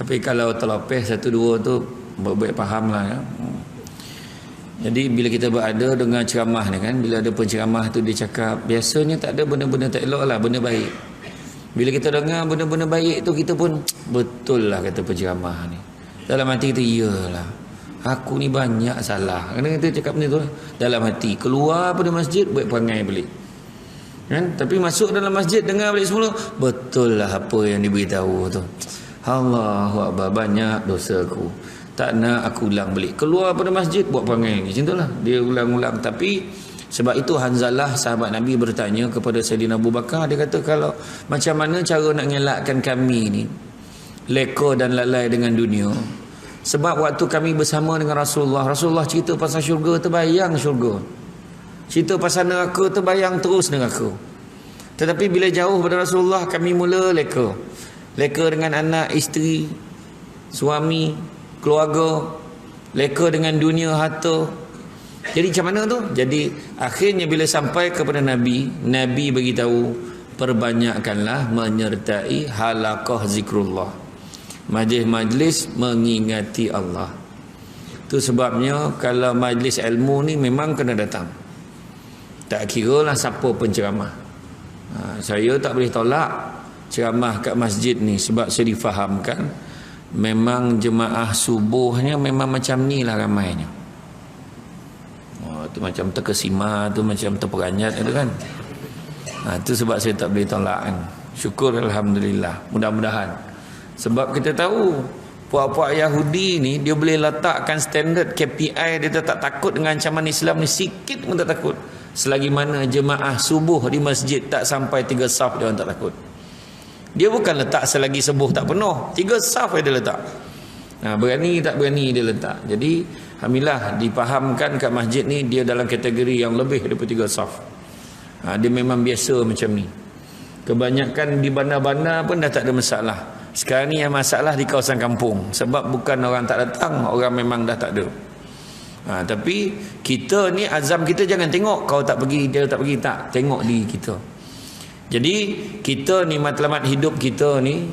Tapi kalau terlopeh satu dua tu baik faham lah ya. Jadi bila kita berada dengan ceramah ni kan, bila ada penceramah tu dia cakap, biasanya tak ada benda-benda tak elok lah, benda baik. Bila kita dengar benda-benda baik tu, kita pun betul lah kata penceramah ni. Dalam hati kita, iyalah, aku ni banyak salah. Kadang kita cakap benda tu dalam hati, keluar pada masjid buat perangai balik kan? Tapi masuk dalam masjid dengar balik semula, betul lah apa yang diberitahu tu. Allahu Akbar, banyak dosa aku, tak nak aku ulang balik. Keluar pada masjid buat perangai lagi. Macam itulah dia ulang-ulang. Tapi sebab itu Hanzalah sahabat Nabi bertanya kepada Sayyidina Abu Bakar. Dia kata, kalau macam mana cara nak ngelakkan kami ni leka dan lalai dengan dunia. Sebab waktu kami bersama dengan Rasulullah, Rasulullah cerita pasal syurga, terbayang syurga. Cerita pasal neraka, terbayang terus neraka. Tetapi bila jauh pada Rasulullah, kami mula leka. Leka dengan anak, isteri, suami, keluarga, leka dengan dunia, harta. Jadi macam mana tu? Jadi akhirnya bila sampai kepada Nabi, Nabi beritahu, perbanyakkanlah menyertai halaqah zikrullah, majlis-majlis mengingati Allah. Itu sebabnya kalau majlis ilmu ni memang kena datang. Tak kira lah siapa penceramah. Saya tak boleh tolak ceramah kat masjid ni, sebab saya difahamkan memang jemaah subuhnya memang macam ni lah ramainya. Tu macam terkesima, tu macam terperanjat itu kan. Itu sebab saya tak boleh tolak kan. Syukur alhamdulillah, mudah-mudahan. Sebab kita tahu puak-puak Yahudi ni, dia boleh letakkan standard KPI, dia tak takut dengan ancaman Islam ni sikit pun tak takut. Selagi mana jemaah subuh di masjid tak sampai 3 saf, dia orang tak takut. Dia bukan letak selagi subuh tak penuh, 3 saf dia letak. Berani tak berani dia letak. Jadi alhamdulillah dipahamkan kat masjid ni dia dalam kategori yang lebih daripada 3 saf. Dia memang biasa macam ni. Kebanyakan di bandar-bandar pun dah tak ada masalah. Sekarang ni yang masalah di kawasan kampung. Sebab bukan orang tak datang, orang memang dah tak ada. Tapi kita ni azam kita jangan tengok kau tak pergi, dia tak pergi, tak. Tengok diri kita. Jadi kita ni matlamat hidup kita ni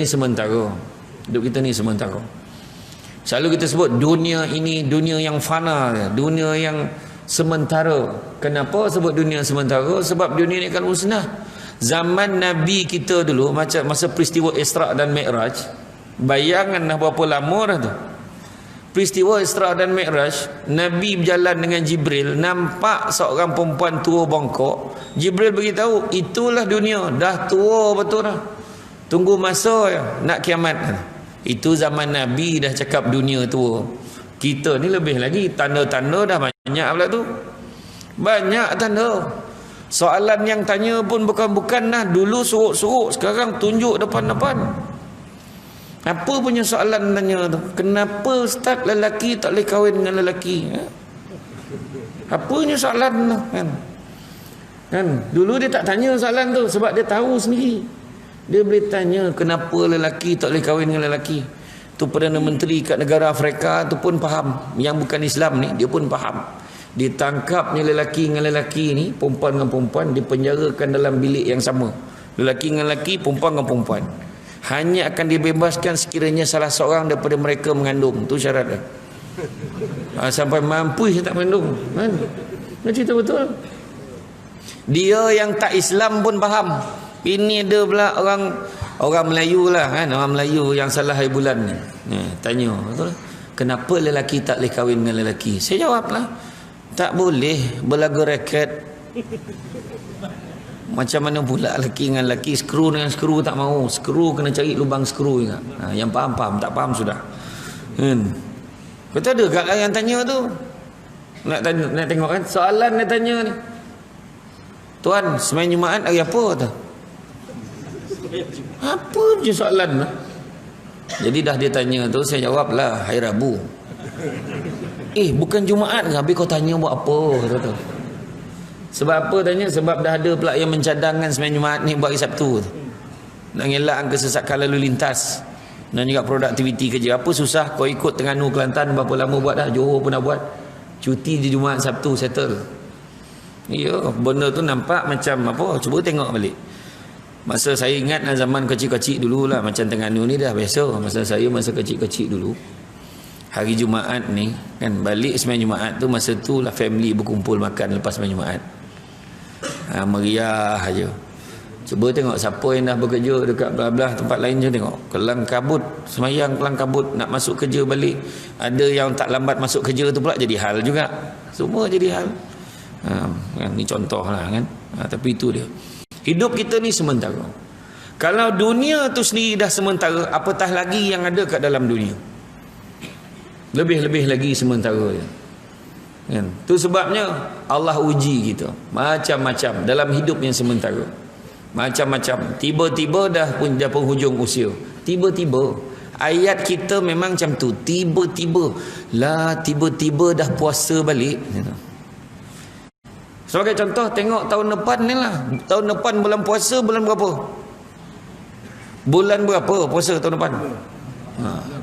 sementara. Hidup kita ni sementara. Selalu kita sebut dunia ini dunia yang fana, dunia yang sementara. Kenapa sebut dunia sementara? Sebab dunia ni akan musnah. Zaman Nabi kita dulu, macam masa peristiwa Isra' dan Mi'raj, bayangan dah berapa lama dah tu. Peristiwa Isra' dan Mi'raj, Nabi berjalan dengan Jibril, nampak seorang perempuan tua bongkok. Jibril beritahu, itulah dunia, dah tua betul dah. Tunggu masa ya, nak kiamat. Itu zaman Nabi dah cakap dunia tua. Kita ni lebih lagi, tanda-tanda dah banyak pula tu. Banyak tanda. Soalan yang tanya pun bukan-bukan dah. Dulu suruk-suruk, sekarang tunjuk depan-depan. Apa punya soalan tanya tu? Kenapa ustaz lelaki tak boleh kahwin dengan lelaki? Apa punya soalan tu kan? Dulu dia tak tanya soalan tu sebab dia tahu sendiri. Dia boleh tanya kenapa lelaki tak boleh kahwin dengan lelaki. Tu Perdana Menteri kat negara Afrika tu pun faham. Yang bukan Islam ni dia pun faham. Ditangkapnya lelaki dengan lelaki ni, perempuan dengan perempuan, dipenjarakan dalam bilik yang sama. Lelaki dengan lelaki, perempuan dengan perempuan. Hanya akan dibebaskan sekiranya salah seorang daripada mereka mengandung. Tu syarat dia. Sampai mampu saya tak mengandung kan? Dia cerita betul. Dia yang tak Islam pun faham. Ini ada pula orang Melayu lah kan, orang Melayu yang salah hari bulan ni. Tanya, betul? Kenapa lelaki tak boleh kahwin dengan lelaki? Saya jawab lah, tak boleh berlaga raket. Macam mana pula lelaki dengan lelaki, skru dengan skru tak mau. Skru kena cari lubang skru juga. Yang faham, tak faham sudah. Kata ada kat yang tanya tu. Nak tengok kan soalan dia tanya ni. Tuan, semain Jumaat hari apa tu? Apa je soalan lah. Jadi dah dia tanya tu, saya jawab lah hari Rabu. Bukan Jumaat ke? Habis kau tanya buat apa? Kata. Sebab apa tanya? Sebab dah ada pula yang mencadangkan semain Jumaat ni buat hari Sabtu tu. Nak ngelakkan kesesakan lalu lintas dan juga produktiviti kerja. Apa susah kau ikut Terengganu Kelantan, berapa lama buat dah, Johor pun dah buat. Cuti di Jumaat Sabtu settle. Ya, benda tu nampak macam apa? Cuba tengok balik. Masa saya ingat zaman kecil-kecil dulu lah, macam Terengganu ni dah biasa. Masa saya masa kecil-kecil dulu, hari Jumaat ni kan, balik sembahyang Jumaat tu, masa tu lah family berkumpul makan lepas sembahyang Jumaat. Meriah aja. Cuba tengok siapa yang dah bekerja dekat belah-belah tempat lain je, tengok kelang kabut sembahyang, kelang kabut nak masuk kerja balik. Ada yang tak lambat masuk kerja tu pula jadi hal juga. Semua jadi hal. Ni contoh lah kan. Tapi itu dia. Hidup kita ni sementara. Kalau dunia tu sendiri dah sementara, apatah lagi yang ada kat dalam dunia. Lebih-lebih lagi sementara je. Kan? Tu sebabnya Allah uji kita macam-macam dalam hidup yang sementara. Macam-macam. Tiba-tiba dah penghujung usia. Tiba-tiba ayat kita memang macam tu. Tiba-tiba dah puasa balik. Sebagai contoh, tengok tahun depan ni lah. Tahun depan bulan puasa bulan berapa? Bulan berapa puasa tahun depan?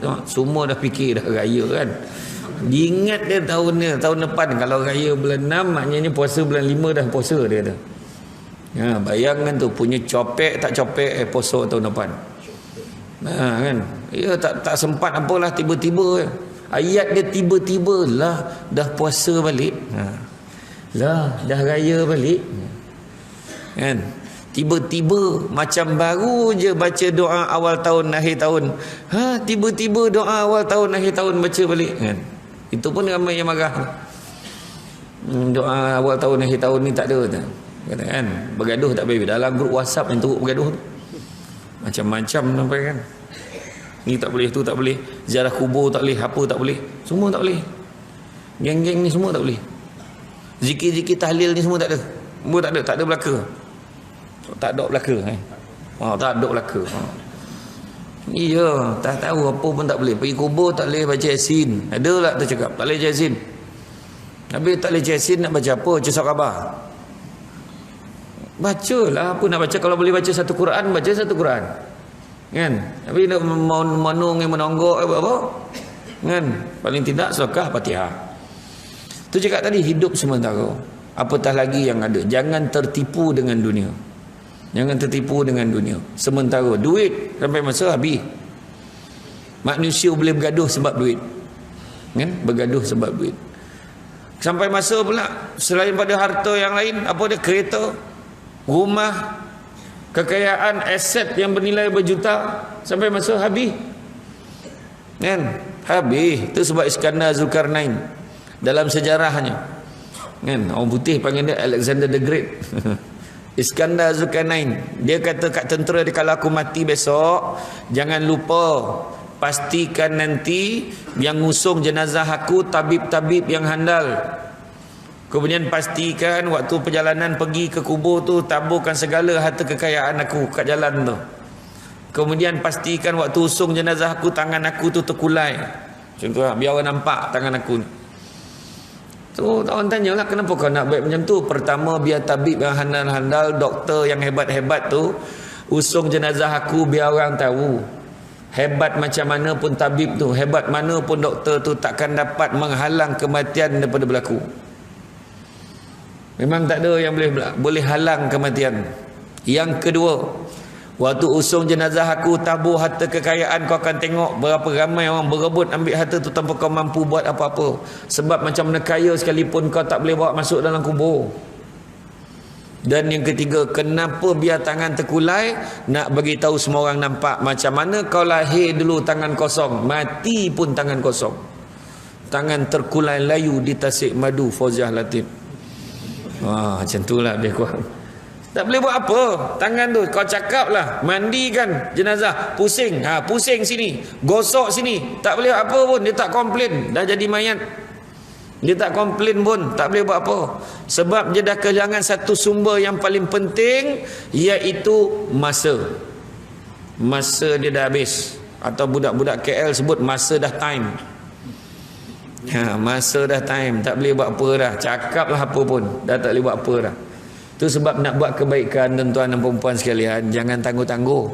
Tengok, semua dah fikir dah raya kan. Diingat dia tahun depan. Kalau raya bulan 6, maknanya puasa bulan 5 dah puasa dia tu. Bayangkan tu, punya copek tak copek puasa tahun depan. Kan? Ya tak sempat apalah, tiba-tiba ayat dia tiba-tiba lah dah puasa balik. Lah dah raya balik. Kan? Tiba-tiba macam baru je baca doa awal tahun akhir tahun. Tiba-tiba doa awal tahun akhir tahun baca balik kan. Itu pun ramai yang marah. Doa awal tahun akhir tahun ni tak ada tu. Kata kan, bergaduh tak baik dalam grup WhatsApp yang teruk bergaduh tu. Macam-macam sampai kan. Ni tak boleh, tu tak boleh, ziarah kubur tak boleh, apa tak boleh, semua tak boleh. Geng-geng ni semua tak boleh. Zikir-zikir tahlil ni semua tak ada. Semua tak ada belaka. Tak ada belaka kan. Tak ada belaka. Iya, tak tahu apa pun tak boleh. Pergi kubur tak boleh baca Yasin. Ada lah tu cakap, tak boleh baca Yasin. Habis tak boleh baca Yasin, nak baca apa? Baca surat khabar. Bacalah apa nak baca. Kalau boleh baca satu Quran, baca satu Quran. Kan? Tapi nak menonggok apa? Kan? Paling tidak surah Fatihah. Tu cakap tadi, hidup sementara. Apatah lagi yang ada. Jangan tertipu dengan dunia. Jangan tertipu dengan dunia. Sementara duit sampai masa habis. Manusia boleh bergaduh sebab duit. Kan? Bergaduh sebab duit. Sampai masa pula selain pada harta yang lain, apa dia, kereta, rumah, kekayaan, aset yang bernilai berjuta, sampai masa habis. Kan? Habis. Itu sebab Iskandar Zulkarnain dalam sejarahnya, kan, orang putih panggil dia Alexander the Great. Iskandar Zulkarnain, dia kata kat tentera dia, kalau aku mati besok, jangan lupa pastikan nanti yang ngusung jenazah aku tabib-tabib yang handal. Kemudian pastikan waktu perjalanan pergi ke kubur tu, taburkan segala harta kekayaan aku kat jalan tu. Kemudian pastikan waktu usung jenazah aku, tangan aku tu terkulai. Contoh, biar orang nampak tangan aku. Tu orang tanyalah, kenapa kau nak baik macam tu? Pertama, biar tabib yang handal-handal, doktor yang hebat-hebat tu usung jenazah aku, biar orang tahu hebat macam mana pun tabib tu, hebat mana pun doktor tu, takkan dapat menghalang kematian daripada berlaku. Memang tak ada yang boleh halang kematian. Yang kedua, waktu usung jenazah aku, tabur harta kekayaan, kau akan tengok berapa ramai orang berebut ambil harta tu tanpa kau mampu buat apa-apa. Sebab macam mana kaya sekalipun, kau tak boleh bawa masuk dalam kubur. Dan yang ketiga, kenapa biar tangan terkulai? Nak bagi tahu semua orang nampak macam mana kau lahir dulu tangan kosong, mati pun tangan kosong. Tangan terkulai layu di tasik madu Fauziah Latif. Macam itulah dia kurang. Tak boleh buat apa. Tangan tu kau cakap lah, mandikan jenazah, pusing, pusing sini, gosok sini, tak boleh apa pun. Dia tak komplain, dah jadi mayat. Dia tak komplain pun, tak boleh buat apa. Sebab dia dah kehilangan satu sumber yang paling penting, iaitu masa. Masa dia dah habis. Atau budak-budak KL sebut masa dah time. Masa dah time, tak boleh buat apa dah. Cakaplah apa pun, dah tak boleh buat apa dah. Itu sebab nak buat kebaikan, tuan-tuan dan perempuan sekalian, jangan tangguh-tangguh.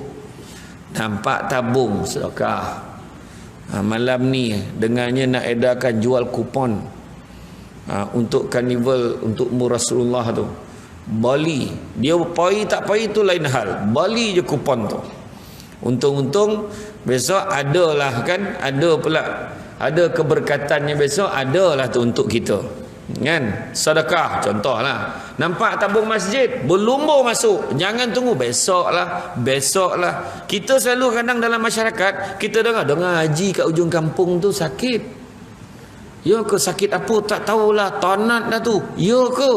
Nampak tabung sedekah. Malam ni dengarnya nak edarkan jual kupon untuk karnival untuk umur Rasulullah tu. Bali. Dia poi tak poi tu lain hal. Bali je kupon tu. Untung-untung besok adalah kan, ada pula, ada keberkatannya besok, adalah tu untuk kita. Kan? Sedekah contohlah. Nampak tabung masjid, berlumbur masuk. Jangan tunggu besoklah, besoklah. Kita selalu kadang dalam masyarakat, kita dengar haji kat ujung kampung tu sakit. Ya ke, sakit apa tak tahulah, tonat dah tu. Ya ke?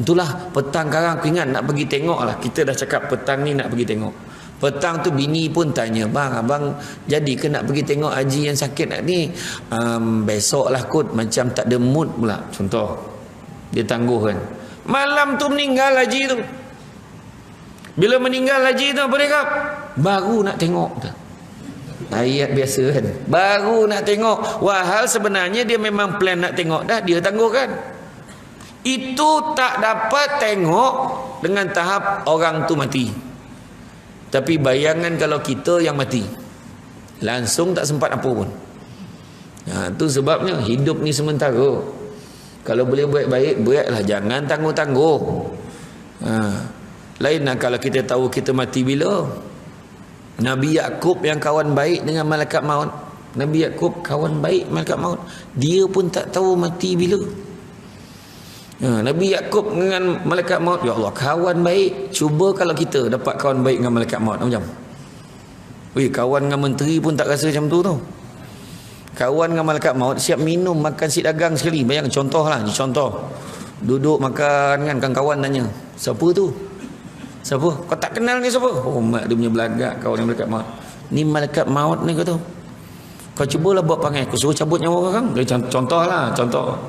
Itulah petang sekarang aku ingat nak pergi tengok lah. Kita dah cakap petang ni nak pergi tengok. Petang tu bini pun tanya, bang, abang jadi ke nak pergi tengok haji yang sakit ni? Besok lah kot, macam tak ada mood pula. Contoh, dia tangguh kan. Malam tu meninggal haji tu. Bila meninggal haji tu apa dia kap? Baru nak tengok tu. Ayat biasa kan. Baru nak tengok. Wahal sebenarnya dia memang plan nak tengok dah, dia tangguhkan. Itu tak dapat tengok dengan tahap orang tu mati. Tapi bayangan kalau kita yang mati, langsung tak sempat apa pun. Tu sebabnya hidup ni sementara. Kalau boleh buat baik, buatlah. Jangan tangguh-tangguh. Lainlah kalau kita tahu kita mati bila. Nabi Yaqub yang kawan baik dengan malaikat maut. Nabi Yaqub kawan baik malaikat maut. Dia pun tak tahu mati bila. Nabi Yaqub dengan malaikat maut, ya Allah, kawan baik. Cuba kalau kita dapat kawan baik dengan malaikat maut macam. Kawan dengan menteri pun tak rasa macam tu tau. Kawan dengan malaikat maut siap minum, makan si dagang sekali. Bayang contohlah, ni contoh. Duduk makan kan, kawan tanya, siapa tu? Siapa? Kau tak kenal ni siapa? Oh, mak dia punya belagak kawan dengan malaikat maut. Ni malaikat maut ni kau tahu. Kau cubalah buat panggil, kau suruh cabut nyawa orang. Contohlah, contoh.